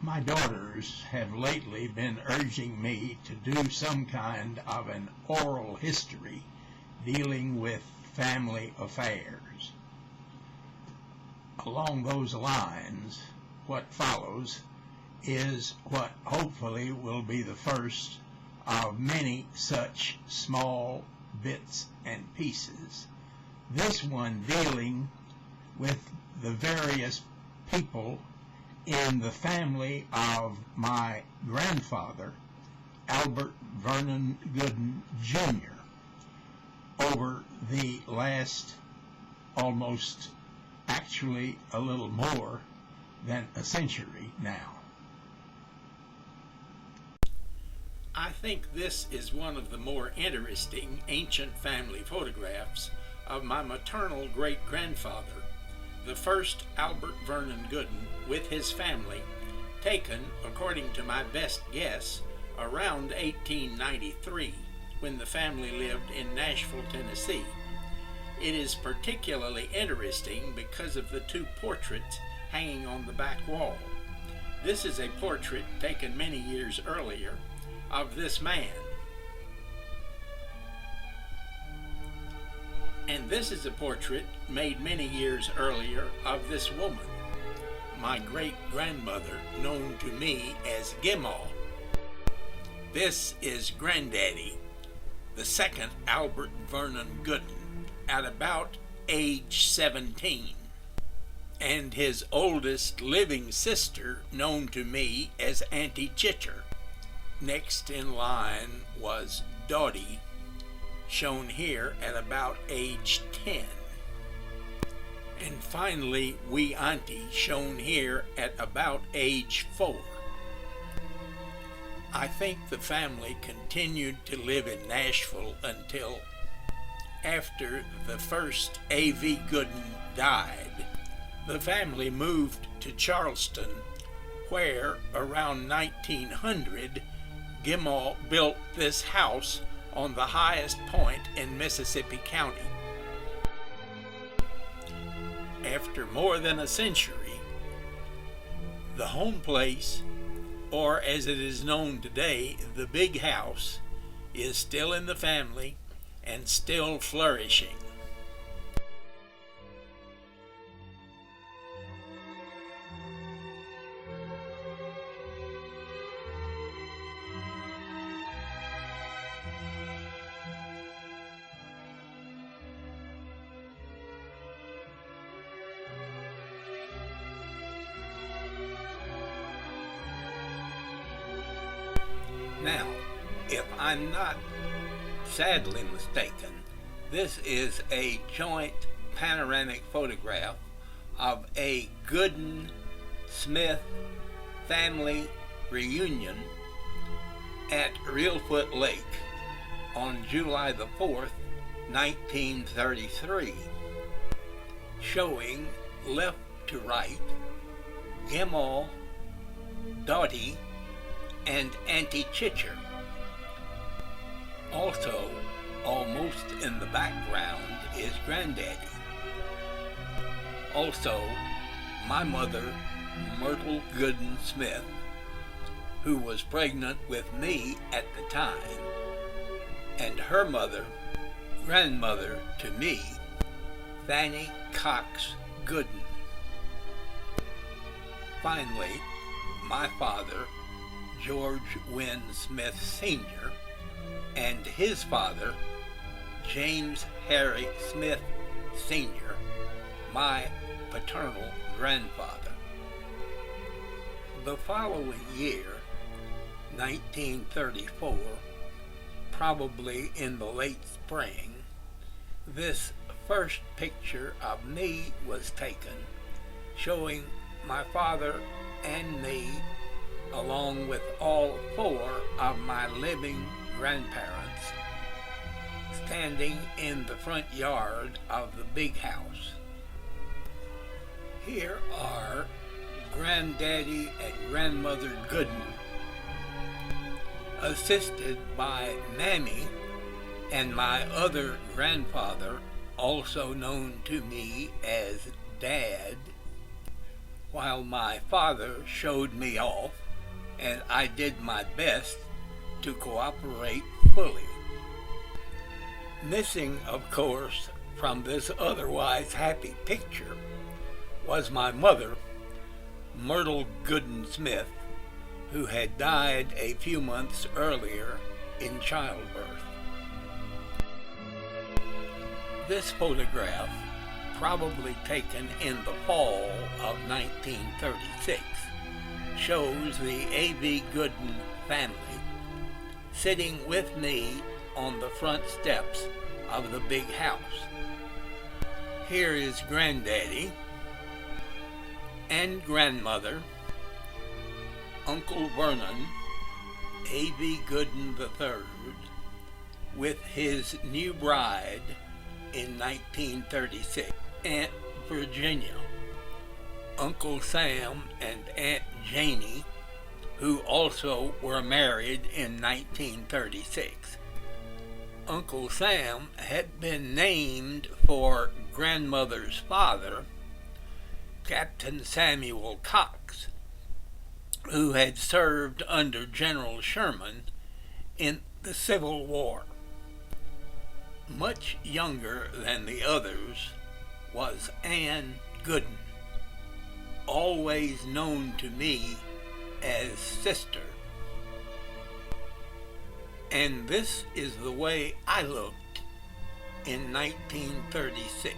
My daughters have lately been urging me to do some kind of an oral history dealing with family affairs. Along those lines, what follows is what hopefully will be the first of many such small bits and pieces. This one dealing with the various people in the family of my grandfather, Albert Vernon Goodin, Jr., over the last almost, actually a little more than a century now. I think this is one of the more interesting ancient family photographs of my maternal great-grandfather, the first Albert Vernon Goodin, with his family, taken, according to my best guess, around 1893, when the family lived in Nashville, Tennessee. It is particularly interesting because of the two portraits hanging on the back wall. This is a portrait taken many years earlier of this man. And this is a portrait made many years earlier of this woman, my great-grandmother, known to me as Gimaw. This is Granddaddy, the second Albert Vernon Goodin, at about age 17, and his oldest living sister, known to me as Auntie Chitcher. Next in line was Dottie, shown here at about age 10. And finally, wee Auntie, shown here at about age 4. I think the family continued to live in Nashville until after the first A.V. Goodin died. The family moved to Charleston, where around 1900, Gimaw built this house on the highest point in Mississippi County. After more than a century, the home place, or as it is known today, the big house, is still in the family and still flourishing. Now, if I'm not sadly mistaken, this is a joint panoramic photograph of a Goodin-Smith family reunion at Reelfoot Lake on July the 4th, 1933, showing left to right Gimaw, Dottie, and Auntie Chitcher. Also, almost in the background is Granddaddy. Also, my mother, Myrtle Goodin Smith, who was pregnant with me at the time, and her mother, grandmother to me, Fanny Cox Goodin. Finally, my father, George Wynn Smith Sr., and his father, James Harry Smith Sr., my paternal grandfather. The following year, 1934, probably in the late spring, this first picture of me was taken, showing my father and me along with all 4 of my living grandparents standing in the front yard of the big house. Here are Granddaddy and Grandmother Goodin, assisted by Mammy and my other grandfather, also known to me as Dad, while my father showed me off, and I did my best to cooperate fully. Missing, of course, from this otherwise happy picture was my mother, Myrtle Goodin Smith, who had died a few months earlier in childbirth. This photograph, probably taken in the fall of 1936, shows the A.V. Goodin family sitting with me on the front steps of the big house. Here is Granddaddy and Grandmother, Uncle Vernon, A.V. Goodin III, with his new bride in 1936, Aunt Virginia, Uncle Sam and Aunt Janie, who also were married in 1936. Uncle Sam had been named for Grandmother's father, Captain Samuel Cox, who had served under General Sherman in the Civil War. Much younger than the others was Ann Goodin, always known to me as Sister. And this is the way I looked in 1936.